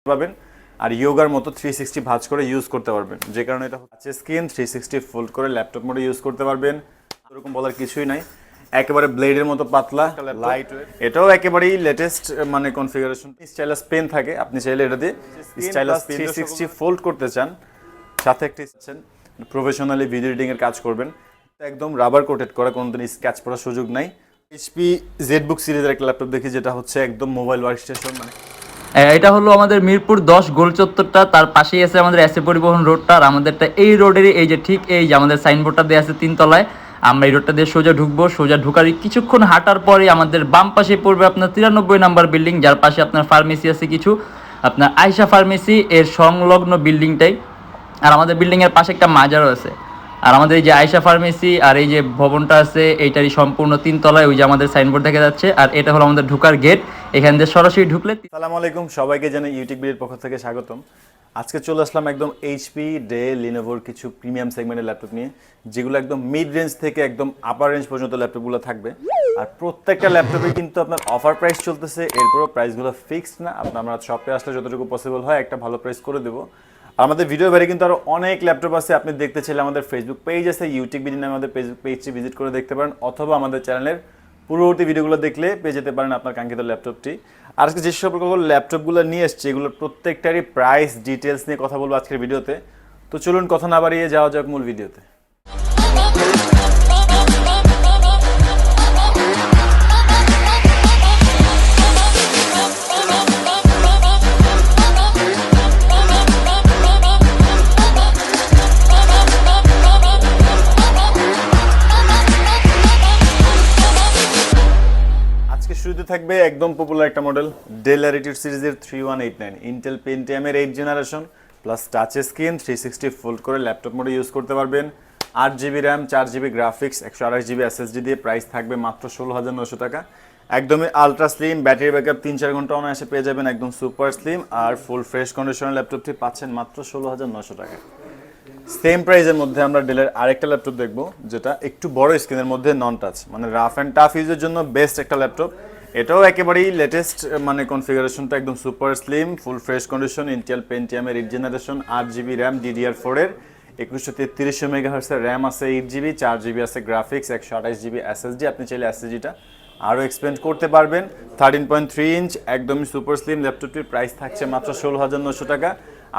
পাবেন আর ইয়োগার মতো 360 ভাঁজ করে ইউজ করতে পারবেন, যে কারণে এটা হচ্ছে স্ক্রিন 360 ফোল্ড করে ল্যাপটপ মোডে ইউজ করতে পারবেন। এরকম বলার কিছুই নাই, একেবারে ব্লেডের মতো পাতলা লাইট ওয়েট। এটাও একেবারেই লেটেস্ট মানে কনফিগারেশন। স্টাইলাস পেন থাকে, আপনি চাইলে এটা দিয়ে স্টাইলাস 360 ফোল্ড করতে চান, সাথে একটি প্রফেশনালি ভিডিও এডিটিং এর কাজ করবেন, একদম রাবার কোটেড করা, কোনোদিন স্ক্র্যাচ পড়ার সুযোগ নাই। এইচপি জেডবুক সিরিজের একটা ল্যাপটপ দেখি যেটা হচ্ছে একদম মোবাইল ওয়ার্কস্টেশন। মানে এটা হলো আমাদের মিরপুর 10 গোল চত্বরটা, তার পাশেই আছে আমাদের এসএ পরিবহন রোডটা। আর আমাদেরটা এই রোডেরই, এই যে ঠিক এই যে আমাদের সাইনবোর্ডটা দেওয়া আছে 3 তলায়, আমরা এই রোডটা দিয়ে সোজা ঢুকবো। সোজা ঢুকার কিছুক্ষণ হাঁটার পরে আমাদের বাম পাশে পড়বে আপনার 93 নাম্বার বিল্ডিং, যার পাশে আপনার ফার্মেসি আছে কিছু, আপনার আয়শা ফার্মেসি এর সংলগ্ন বিল্ডিংটাই। আর আমাদের বিল্ডিংয়ের পাশে একটা মাজারও আছে। আর আমাদের এই যে আয়শা ফার্মেসি আর এই যে ভবনটা আছে এইটারই সম্পূর্ণ 3 তলায়, ওই যে আমাদের সাইনবোর্ড দেখা যাচ্ছে। আর এটা হলো আমাদের ঢোকার গেট, এখান দিয়ে সরাসরি ঢুকলে। আসসালামু আলাইকুম, সবাইকে জানাই ইউটিউবের পক্ষ থেকে স্বাগতম। আজকে চলে আসলাম একদম এইচপি, ডেল, লিনোভোর কিছু প্রিমিয়াম সেগমেন্টের ল্যাপটপ নিয়ে, যেগুলো একদম মিড রেঞ্জ থেকে একদম আপার রেঞ্জ পর্যন্ত ল্যাপটপগুলো থাকবে। আর প্রত্যেকটা ল্যাপটপে কিন্তু আপনার অফার প্রাইস চলতেছে, এরপরও প্রাইসগুলো ফিক্সড না। আমরা শপে আসলে যতটুকু পসিবল হয় একটা ভালো প্রাইস করে দেবো। আমাদের ভিডিও বাইরে কিন্তু আরও অনেক ল্যাপটপ আছে, আপনি দেখতে চাইলে আমাদের ফেসবুক পেজ আছে, ইউটিউবড নামে আমাদের ফেসবুক পেজটি ভিজিট করে দেখতে পারেন, অথবা আমাদের চ্যানেলের পূর্ববর্তী ভিডিওগুলো দেখলে পেয়ে যেতে পারেন আপনার কাঙ্ক্ষিত ল্যাপটপটি। আর আজকে যে সকল ল্যাপটপগুলো নিয়ে এসছে এগুলোর প্রত্যেকটারই প্রাইস ডিটেলস নিয়ে কথা বলবো আজকের ভিডিওতে। তো চলুন কথা না বাড়িয়ে যাওয়া যাক মূল ভিডিওতে। শুরুতে থাকবে একদম পপুলার একটা মডেল, ডেল ল্যাটিটিউড সিরিজের 3189 ইন্টেল পেন্টিয়ামের 8 generation plus touch screen 360 fold করে ল্যাপটপ মোডে ইউজ করতে পারবেন। 8GB RAM, 4GB graphics, 128GB SSD দিয়ে প্রাইস থাকবে মাত্র 16,900 টাকা। একদমই আলট্রা স্লিম, ব্যাটারি ব্যাকআপ 3-4 ঘন্টা অনায়াসে পেয়ে যাবেন, একদম সুপার স্লিম আর ফুল ফ্রেশ কন্ডিশনের ল্যাপটপটি পাচ্ছেন মাত্র 16,900 টাকা। সেম প্রাইসের মধ্যে আমরা ডেলের আরেকটা ল্যাপটপ দেখবো, যেটা একটু বড় স্ক্রিনের মধ্যে নন টাচ, মানে রাফ অ্যান্ড টাফ ইউজের জন্য বেস্ট একটা ল্যাপটপ। এটাও একেবারেই লেটেস্ট, মানে কনফিগারেশনটা একদম super slim, full fresh condition, Intel পেন্টিয়ামের 8 জেনারেশন, 8GB র্যাম, DDR4-এর 2133 মেগাহার্টজের র্যাম আছে, 8GB, 4GB আছে গ্রাফিক্স, 128GB এসএসডি। আপনি চাইলে এসএসডিটা আরও এক্সপেন্ড করতে পারবেন। 13.3 ইঞ্চ একদমই সুপার স্লিম ল্যাপটপটির প্রাইস থাকছে মাত্র 16,900 টাকা।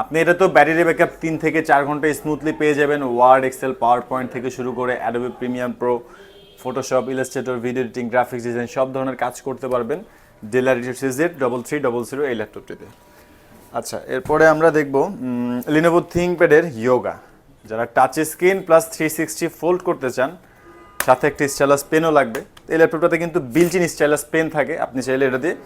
আপনি এটা তো ব্যাটারি ব্যাকআপ 3 থেকে 4 ঘন্টা স্মুথলি পেয়ে যাবেন। ওয়ার্ড, এক্সেল, পাওয়ার পয়েন্ট থেকে শুরু করে Adobe premium pro, Photoshop, Illustrator, video editing, graphics design সব ধরনের কাজ করতে পারবেন ডেল ল্যাটিটিউড সিরিজের 3300 এই ল্যাপটপটিতে। আচ্ছা, এরপরে আমরা দেখব লিনোভো থিংকপ্যাডের ইয়োগা, যারা টাচ স্ক্রিন প্লাস 360 ফোল্ড করতে চান, সাথে একটি স্টাইলাস পেনও লাগবে। এই ল্যাপটপটাতে কিন্তু বিল্ট ইন স্টাইলাস পেন থাকে, আপনি চাইলে এটা দিয়ে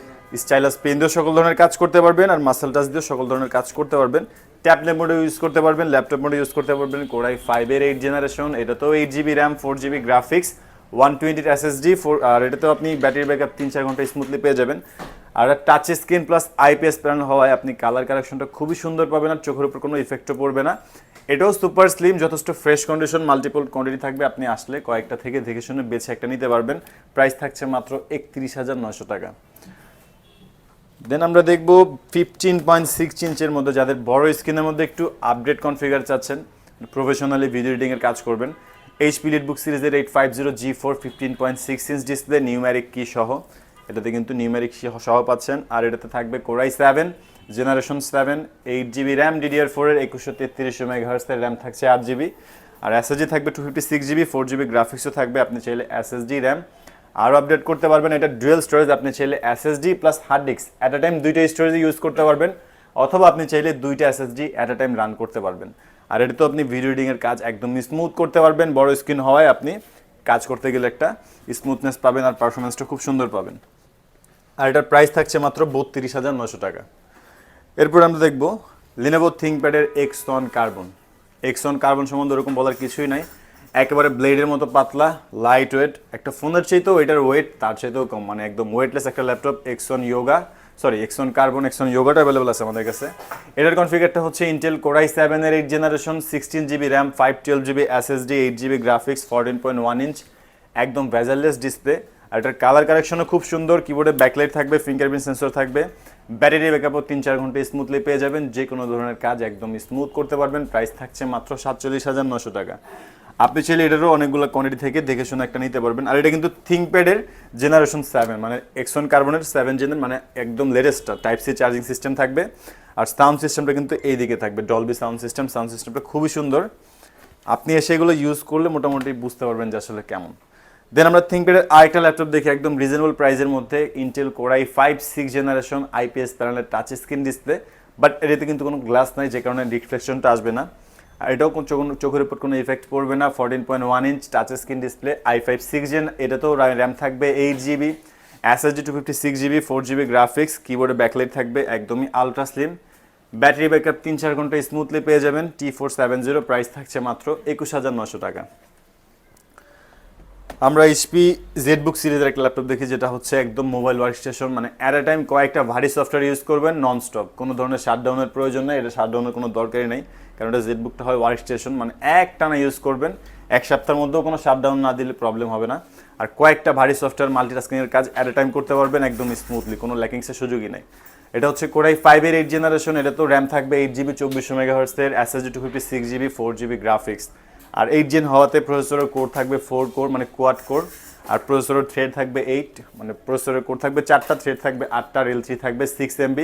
স্টাইলাস পেন দিয়েও সকল ধরনের কাজ করতে পারবেন, আর মাসেল টাচ দিয়েও সকল ধরনের কাজ করতে পারবেন। ট্যাবলেট মোডে ইউজ করতে পারবেন, ল্যাপটপ মোডে ইউজ করতে পারবেন। কোরাই 5-এর 8 জেনারেশন, এটা তো 8GB RAM, 4GB graphics, 120 SSD, আর এটাতেও আপনি ব্যাটারি ব্যাকআপ 3-4 ঘন্টা স্মুথলি পেয়ে যাবেন। আর touch screen plus IPS panel হওয়ায় আপনি কালার কারেকশনটা খুবই সুন্দর পাবেন, আর চোখের উপর কোনো ইফেক্টও পড়বে না। এটাও সুপার স্লিম, যথেষ্ট ফ্রেশ কন্ডিশন, মাল্টিপল কোয়ান্টিটি থাকবে, আপনি আসলে কয়েকটা থেকে দেখে শুনে বেছে একটা নিতে পারবেন। প্রাইস থাকছে মাত্র 31,900 টাকা। দেন আমরা দেখব 15.6 ইঞ্চের মধ্যে, যাদের বড় স্ক্রিনের মধ্যে একটু আপডেট কনফিগার চাচ্ছেন, প্রফেশনালি ভিডিও এডিটিংয়ের কাজ করবেন। এইচপি লিটবুক সিরিজের 850G4 15.6 ইঞ্চ ডিসপ্লে, নিউম্যারিক কি সহ, এটাতে কিন্তু নিউম্যারিক সহ পাচ্ছেন। আর এটাতে থাকবে কোরাই 7 জেনারেশন 7, 8GB র্যাম, DDR4-এর 2133 মেগাহার্টজের র্যাম থাকছে 8GB, আর এসএসডি থাকবে 256GB, 4GB গ্রাফিক্সও থাকবে। আপনি চাইলে এসএসডি র্যাম আরও আপডেট করতে পারবেন। এটা ডুয়েল স্টোরেজ, আপনি চাইলে SSD plus hard disk at a time দুইটা স্টোরেজ ইউজ করতে পারবেন, অথবা আপনি চাইলে দুইটা SSD at a time run করতে পারবেন। আর এটা তো আপনি ভিডিও এডিটিংয়ের কাজ একদম স্মুথ করতে পারবেন, বড় স্ক্রিন হওয়ায় আপনি কাজ করতে গেলে একটা স্মুথনেস পাবেন আর পারফরমেন্সটা খুব সুন্দর পাবেন। আর এটার প্রাইস থাকছে মাত্র 32,900 টাকা। এরপর আমরা দেখব লিনোভো থিংকপ্যাডের এক্সন কার্বন। এক্সন কার্বন সম্বন্ধে ওরকম বলার কিছুই নাই, একেবারে ব্লেডের মতো পাতলা, লাইট ওয়েট, একটা ফোনের চাইতেও এটার ওয়েট তার চাইতেও কম, মানে একদম ওয়েটলেস একটা ল্যাপটপ। এক্সন কার্বন, এক্সন ইয়োগাটা অ্যাভেলেবল আছে আমাদের কাছে। এটার কনফিগারটা হচ্ছে ইন্টেল কোরাই 7-এর 8 generation, 16GB RAM, 512GB SSD, 8GB graphics, 14.1 inch একদম ভেজারলেস ডিসপ্লে। আর এটার কালার কারেকশনও খুব সুন্দর, কিবোর্ডে ব্যাকলাইট থাকবে, ফিঙ্গারপ্রিন্ট সেন্সর থাকবে, ব্যাটারি ব্যাকআপও 3-4 ঘন্টা স্মুথলি পেয়ে যাবেন, যে কোনো ধরনের কাজ একদম স্মুথ করতে পারবেন। প্রাইস থাকছে মাত্র 47,900 টাকা। আপনি চাইলে এটারও অনেকগুলো কোয়ান্টিটি থেকে দেখে শুনে একটা নিতে পারবেন। আর এটা কিন্তু থিঙ্কপ্যাডের জেনারেশন 7, মানে এক্সন কার্বনের 7 জেনের, মানে একদম লেটেস্টটা টাইপ সি চার্জিং সিস্টেম থাকবে। আর সাউন্ড সিস্টেমটা কিন্তু এই দিকে থাকবে, ডলবি সাউন্ড সিস্টেমটা খুবই সুন্দর। আপনি এসে এগুলো ইউজ করলে মোটামুটি বুঝতে পারবেন যে আসলে কেমন। দেন আমরা থিঙ্কপ্যাডের আরেকটা ল্যাপটপ দেখি একদম রিজনেবল প্রাইসের মধ্যে, Intel core i5 6 generation IPS প্যানেলের টাচ স্ক্রিন ডিসপ্লে, বাট এটাতে কিন্তু কোনো গ্লাস নাই, যে কারণে রিফ্লেকশনটা আসবে না। আর এটাও চোখের উপর কোনো ইফেক্ট পড়বে না। 14.1 inch touch screen display, i5 6 gen, এটাতেও র্যাম থাকবে 8GB, SSD 256GB, 4GB graphics, কিবোর্ডে ব্যাকলাইট থাকবে, একদমই আলট্রা স্লিম। ব্যাটারি ব্যাকআপ 3-4 ঘন্টা স্মুথলি পেয়ে যাবেন। T470, প্রাইস থাকছে মাত্র 21,900 টাকা। আমরা এইচপি জেডবুক সিরিজের একটা ল্যাপটপ দেখি, যেটা হচ্ছে একদম মোবাইল ওয়ার্কস্টেশন, মানে অ্যাট এ টাইম কয়েকটা ভারী সফটওয়্যার ইউজ করবেন নন স্টপ, কোনো ধরনের শাটডাউনের প্রয়োজন নেই। এটা শাটডাউনের কোনো দরকারই নেই, কারণ এটা জেডবুকটা হয় ওয়ার্কস্টেশন, মানে এক টানা ইউজ করবেন, এক সপ্তাহের মধ্যেও কোনো শাটডাউন না দিলে প্রবলেম হবে না। আর কয়েকটা ভারী সফটওয়্যার মাল্টিটাস্কিংয়ের কাজ অ্যাট এ টাইম করতে পারবেন একদম স্মুথলি, কোনো ল্যাকিংসের সুযোগই নেই। এটা হচ্ছে কোর i5 এর 8 জেনারেশন, এটা তো র্যাম থাকবে 8GB 2400 মেগাহার্টজের, SSD 256GB, 4GB গ্রাফিক্স। আর 8 জেন হওয়াতে প্রসেসরের কোর থাকবে 4 কোর, মানে কোয়াড কোর। আর প্রসেসরের থ্রেড থাকবে 8, মানে প্রসেসরের কোর থাকবে 4টা, থ্রেড থাকবে 8টা, রেল 3 থাকবে 6MB,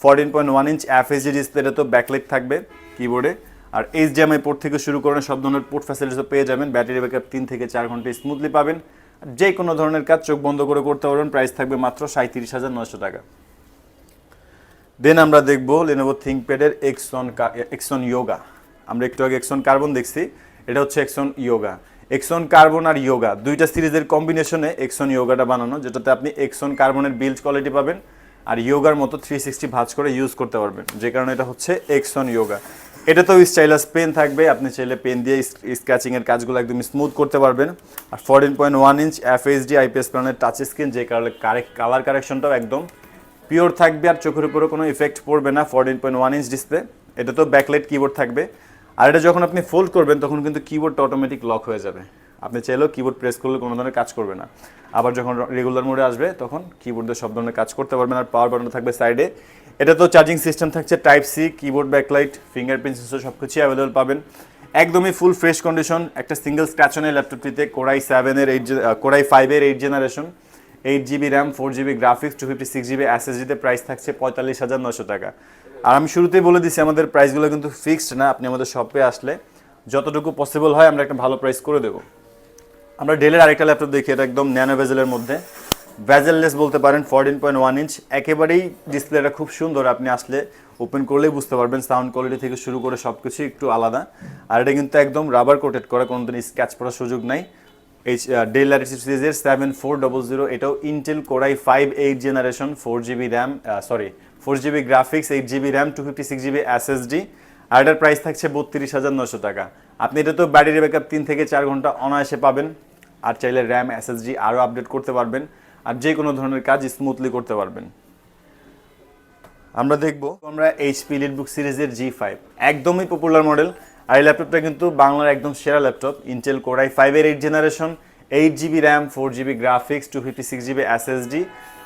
14.1 ইঞ্চ FHD ডিসপ্লে, এটা তো ব্যাকলাইট থাকবে কিবোর্ডে। আর HDMI পোর্ট থেকে শুরু করে সব ধরনের পোর্ট ফ্যাসিলিটিসও পেয়ে যাবেন। ব্যাটারি ব্যাকআপ 3 থেকে 4 ঘন্টা স্মুথলি পাবেন। যে কোনো ধরনের কাজ চোখ বন্ধ করে করতে পারবেন। প্রাইস থাকবে মাত্র 37,900 টাকা। দেন আমরা দেখব Lenovo ThinkPad-এর এক্সন ইয়োগা। আমরা একটু আগে এক্সন কার্বন দেখছি, এটা হচ্ছে এক্সন ইয়োগা। এক্সন কার্বন আর ইয়োগা দুইটা সিরিজের কম্বিনেশনে এক্সন ইয়োগাটা বানানো, যেটাতে আপনি এক্সন কার্বনের বিল্ড কোয়ালিটি পাবেন আর ইয়োগার মতো 360 ভাঁজ করে ইউজ করতে পারবেন, যে কারণে এটা হচ্ছে এক্সন ইয়োগা। এটা তো স্টাইলাস পেন থাকবে, আপনি চাইলে পেন দিয়ে স্ক্র্যাচিংয়ের কাজগুলো একদম স্মুথ করতে পারবেন। আর 14.1 ইঞ্চ FHD IPS প্যানেলের টাচ স্ক্রিন, যে কারণে কালার কারেকশনটাও একদম পিওর থাকবে আর চোখের উপরে কোনো ইফেক্ট পড়বে না। 14.1 ইঞ্চ ডিসপ্লে, এটা তো ব্যাকলাইট কিবোর্ড থাকবে। আর এটা যখন আপনি ফোল্ড করবেন তখন কিন্তু কিবোর্ডটা অটোমেটিক লক হয়ে যাবে, আপনি চাইলেও কিবোর্ড প্রেস করলে কোনো ধরনের কাজ করবে না। আবার যখন রেগুলার মোডে আসবে তখন কিবোর্ড দিয়ে সব ধরনের কাজ করতে পারবেন। আর পাওয়ার বাটন থাকবে সাইডে। এটা তো চার্জিং সিস্টেম থাকছে type C, keyboard backlight, fingerprint sensor সব কিছুই অ্যাভেলেবল পাবেন। একদমই ফুল ফ্রেশ কন্ডিশন, একটা সিঙ্গেল স্ক্র্যাচ নেই ল্যাপটপটিতে। কোর i5 এর 8 generation, 8GB RAM, 4GB graphics, 256GB SSD-তে, প্রাইস থাকছে 45,900 টাকা। আর আমি শুরুতেই বলে দিচ্ছি আমাদের প্রাইসগুলো কিন্তু ফিক্সড না, আপনি আমাদের শপে আসলে যতটুকু পসিবল হয় আমরা একটা ভালো প্রাইস করে দেবো। আমরা ডেলের আরেকটা ল্যাপটপ দেখি, এটা একদম ন্যানো ভেজেলের মধ্যে, ভেজেললেস বলতে পারেন, 14.1 ইঞ্চ, একেবারেই ডিসপ্লেটা খুব সুন্দর, আপনি আসলে ওপেন করলেই বুঝতে পারবেন। সাউন্ড কোয়ালিটি থেকে শুরু করে সব কিছু একটু আলাদা। আর এটা কিন্তু একদম রাবার কোটেড করা, কোনো দিন স্ক্র্যাচ পড়ার সুযোগ নাই। ডেল ল্যাটিটিউড সিরিজের 7400, এটাও Intel core i5 8 generation, 4GB RAM, 4GB graphics, 8GB RAM, 256GB SSD। আর এটার প্রাইস থাকছে 32,900 টাকা। আপনি এটা তো ব্যাটারি ব্যাকআপ 3 থেকে 4 ঘন্টা অনায়াসে পাবেন। আর চাইলে র্যাম SSD আরও আপডেট করতে পারবেন, আর যে কোনো ধরনের কাজ স্মুথলি করতে পারবেন। আমরা দেখব আমরা এইচপি লিটবুক সিরিজের G5, একদমই পপুলার মডেল। আর এই ল্যাপটপটা কিন্তু বাংলার একদম সেরা ল্যাপটপ, ইন্টেল কোর i5 এর 8 generation, 8GB RAM, 4GB graphics, 256GB SSD।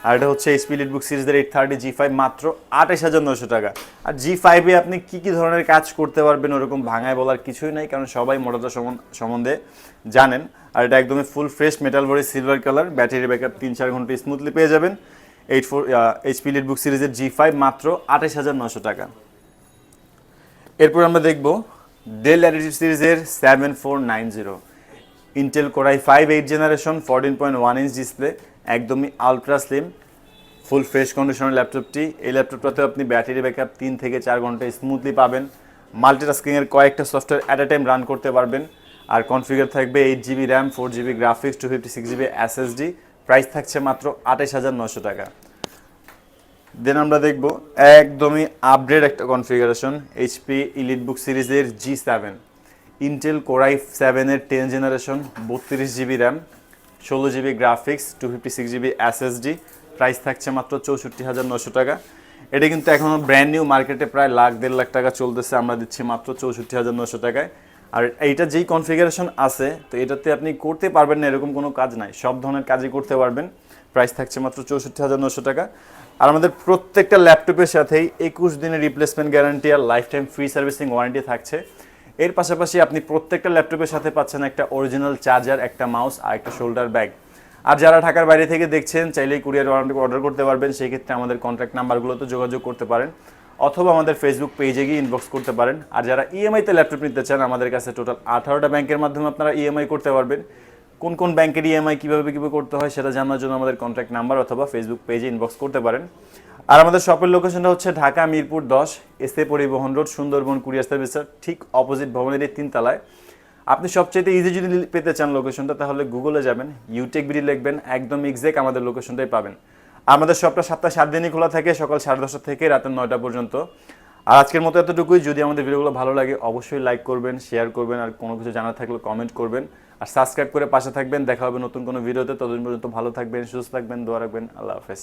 আর এটা হচ্ছে এইচপি লিটবুক সিরিজের 830 G5, মাত্র 28,900 টাকা। আর G5-এ আপনি কি কি ধরনের কাজ করতে পারবেন ওরকম ভাঙায় বলার কিছুই নাই, কারণ সবাই মডেলটা সম্বন্ধে জানেন। আর এটা একদমই full fresh metal body, silver colour, battery backup 3-4 ঘন্টা স্মুথলি পেয়ে যাবেন। এইচপি লিটবুক সিরিজের G5, মাত্র 28,900 টাকা। এরপর আমরা দেখব ডেল ল্যাটিটিউড সিরিজের 7490, Intel core i5 8 generation, 14.1 inch display, একদমই আলট্রা স্লিম, ফুল ফ্রেশ কন্ডিশনের ল্যাপটপটি। এই ল্যাপটপটাতে আপনি ব্যাটারি ব্যাকআপ 3 থেকে 4 ঘন্টা স্মুথলি পাবেন। মাল্টিটাস্কিংয়ের কয়েকটা software at a time run করতে পারবেন। আর কনফিগার থাকবে 8GB RAM, 4GB graphics, 256GB SSD। Price থাকছে মাত্র 28,900 টাকা। দেন আমরা দেখব একদমই আপডেট একটা কনফিগারেশন, এইচপি ইলিটবুক সিরিজের G7, ইন্টেল কোর i7 এর 10 generation, 32GB RAM, 16GB graphics, 256GB SSD। Price থাকছে মাত্র 64,900 টাকা। এটা কিন্তু এখনও ব্র্যান্ড নিউ, মার্কেটে প্রায় লাখ-1.5 লাখ টাকা চলতেছে, আমরা দিচ্ছি মাত্র 64,900 টাকায়। আর এইটা যেই কনফিগারেশন আছে, তো এটাতে আপনি করতে পারবেন না এরকম কোনো কাজ নাই, সব ধরনের কাজই করতে পারবেন। প্রাইস থাকছে মাত্র 64,900 টাকা। আর আমাদের প্রত্যেকটা ল্যাপটপের সাথেই 21 দিনের রিপ্লেসমেন্ট গ্যারান্টি আর life time free servicing warranty থাকছে। এর পাশাপাশি আপনি প্রত্যেকটা ল্যাপটপের সাথে পাচ্ছেন একটা অরিজিনাল চার্জার, একটা মাউস আর একটা শোল্ডার ব্যাগ। আর যারা ঢাকার বাইরে থেকে দেখছেন চাইলেই কুরিয়ার অর্ডার করতে পারবেন, সেই ক্ষেত্রে আমাদের কন্ট্যাক্ট নাম্বারগুলোতে যোগাযোগ করতে পারেন অথবা আমাদের ফেসবুক পেজে গিয়ে ইনবক্স করতে পারেন। আর যারা ইএমআইতে ল্যাপটপ নিতে চান আমাদের কাছে টোটাল 18টা ব্যাংকের মাধ্যমে আপনারা ইএমআই করতে পারবেন। কোন কোন ব্যাংকের ইএমআই কীভাবে করতে হয় সেটা জানার জন্য আমাদের কন্ট্যাক্ট নাম্বার অথবা ফেসবুক পেজে ইনবক্স করতে পারেন। আর আমাদের শপের লোকেশনটা হচ্ছে ঢাকা মিরপুর 10 এসএ পরিবহন রোড, সুন্দরবন কুরিয়ার সার্ভিসের ঠিক অপোজিট ভবনের এই 3 তলায়। আপনি সবচেয়ে ইজি যদি পেতে চান লোকেশনটা, তাহলে গুগলে যাবেন, ইউটেকবিডি লিখবেন, একদম এক্সাক্ট আমাদের লোকেশনটাই পাবেন। আমাদের শপটা সপ্তাহে 7 দিনই খোলা থাকে, সকাল 10:30 থেকে রাতের 9টা পর্যন্ত। আর আজকের মতো এতটুকুই। যদি আমাদের ভিডিওগুলো ভালো লাগে অবশ্যই লাইক করবেন, শেয়ার করবেন, আর কোনো কিছু জানার থাকলে কমেন্ট করবেন, আর সাবস্ক্রাইব করে পাশে থাকবেন। দেখা হবে নতুন কোনো ভিডিওতে। ততদিন পর্যন্ত ভালো থাকবেন, সুস্থ থাকবেন, দোয়া রাখবেন। আল্লাহ হাফেজ।